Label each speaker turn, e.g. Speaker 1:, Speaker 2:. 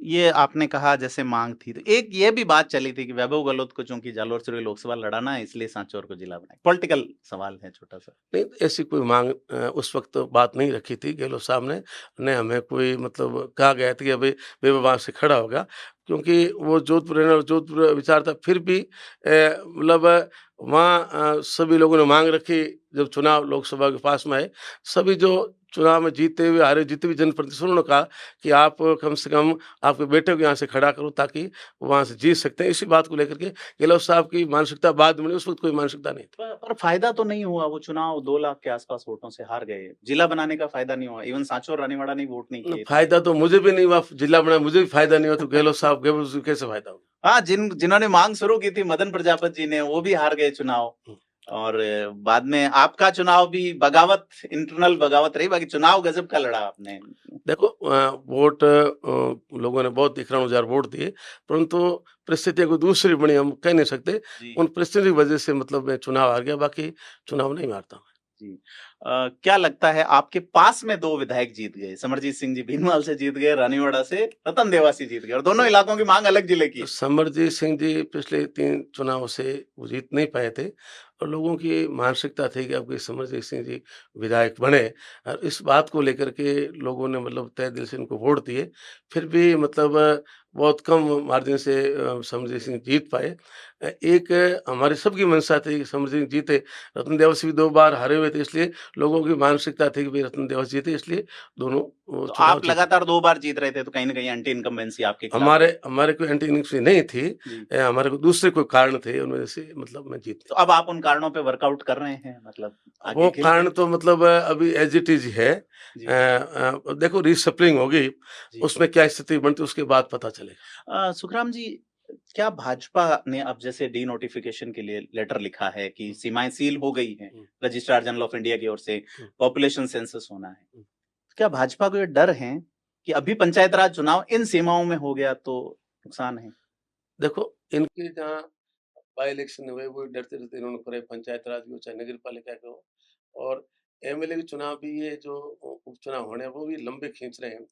Speaker 1: ये आपने कहा जैसे माँग थी, तो एक ये भी बात चली थी कि वैभव गहलोत को चूँकि जालौर से लोकसभा लड़ाना है इसलिए सांचौर को जिला बनाया। पॉलिटिकल सवाल है छोटा-सा।
Speaker 2: नहीं, ऐसी कोई माँग उस वक़्त बात नहीं रखी थी गहलोत साहब ने, ना हमें कोई मतलब कहा गया था कि अभी वे वहाँ से खड़ा होगा, क्योंकि वो जोधपुर है ना, जोधपुर विचार था। फिर भी मतलब वहाँ सभी लोगों ने माँग रखी, जब चुनाव लोकसभा के पास में आए, सभी जो चुनाव में जीते हुए हारे जितने भी जनप्रतिनिधि उन्होंने कहा कि आप कम से कम आपके बेटे को यहाँ से खड़ा करो ताकि वहाँ से जीत सकते हैं। इसी बात को लेकर के गहलोत साहब की मानसिकता बाद में बनी, उस वक़्त कोई मानसिकता नहीं थी।
Speaker 1: पर फ़ायदा तो नहीं हुआ, वो चुनाव 2 लाख के आस-पास वोटों से हार गए। जिला बनाने का फ़ायदा नहीं हुआ। इवन सांचौर रानीवाड़ा ने वोट नहीं किए इतने।
Speaker 2: फ़ायदा तो मुझे भी नहीं हुआ, जिला बनाया मुझे भी फ़ायदा नहीं हुआ, तो गहलोत साहब गए उसको कैसे फ़ायदा होगा?
Speaker 1: हाँ, जिन्होंने माँग शुरू की थी मदन प्रजापति जी ने, वो भी हार गए चुनाव।
Speaker 2: हुँ।
Speaker 1: और बाद में आपका चुनाव भी बगावत, इंटरनल बगावत रही, बाकी चुनाव गज़ब का लड़ा आपने।
Speaker 2: देखो वोट लोगों ने बहुत 91,000 वोट दिए, परंतु परिस्थितियाँ कोई दूसरी बनी हम कह नहीं सकते।
Speaker 1: जी।
Speaker 2: उन परिस्थिति की वजह से मतलब मैं चुनाव हार गया, बाकी चुनाव नहीं हारता मैं।
Speaker 1: जी। क्या लगता है आपके पास में 2 विधायक जीत गए, समरजीत सिंह जी भीनमाल से जीत गए, रानीवाड़ा से रतन देवासी जीत गए और दोनों इलाकों की माँग अलग जिले की है।
Speaker 2: समरजीत सिंह जी पिछले 3 चुनाव से वो जीत नहीं पाए थे और लोगों की मानसिकता थी कि अब कि समरजीत सिंह जी विधायक बने और इस बात को लेकर के लोगों ने मतलब तहे दिल से इनको वोट दिए। फिर भी मतलब बहुत कम मार्जिन से समरजीत सिंह जीत पाए। एक हमारी सबकी मंशा थी कि समरजीत सिंह जीते, रतन देवासी भी 2 बार हारे हुए थे, इसलिए लोगों की मानसिकता थी कि भई रतन देवासी जीते, इसलिए दोनों वो
Speaker 1: तो
Speaker 2: चुनाव
Speaker 1: आप
Speaker 2: जीते।
Speaker 1: लगातार 2 बार जीत रहे थे, तो कहीं न कहीं एंटी इनकम्बेंसी आपके खिलाफ
Speaker 2: हमारे
Speaker 1: रही।
Speaker 2: हमारे कोई एंटी इनिंग्स नहीं थी।
Speaker 1: जी।
Speaker 2: हमारे को दूसरे कोई कारण थे, उन वजह से मतलब मैं जीत
Speaker 1: तो
Speaker 2: नहीं
Speaker 1: अब आप उन कारणों पे वर्कआउट कर रहे हैं मतलब
Speaker 2: पाया।
Speaker 1: आगे
Speaker 2: वो
Speaker 1: के लिए?
Speaker 2: कारण तो मतलब अभी एज़ इट इज़ है।
Speaker 1: जी,
Speaker 2: देखो रीशफ़लिंग होगी,
Speaker 1: जी।
Speaker 2: उसमें क्या स्थिति बनती है उसके बाद पता चलेगा।
Speaker 1: सुखराम जी, क्या भाजपा ने अब जैसे डीनोटिफिकेशन के लिए लेटर लिखा है कि
Speaker 2: हुँ,
Speaker 1: सीमाएँ सील हो गई हैं,
Speaker 2: हुँ,
Speaker 1: रजिस्ट्रार जनरल ऑफ इंडिया की ओर से,
Speaker 2: हुँ,
Speaker 1: पॉपुलेशन सेंसस होना है।
Speaker 2: हुँ।
Speaker 1: क्या भाजपा को ये डर है कि अभी पंचायत राज चुनाव इन सीमाओं में हो गया तो नुकसान है?
Speaker 2: देखो इनके जहाँ बाय इलेक्शन हुए वो डरते-डरते इन्होंने करे, पंचायत राज की हो चाहे नगर पालिका के हो और एमएलए के चुनाव भी ये जो उपचुनाव होने हैं वो भी लंबे खींच रहे हैं।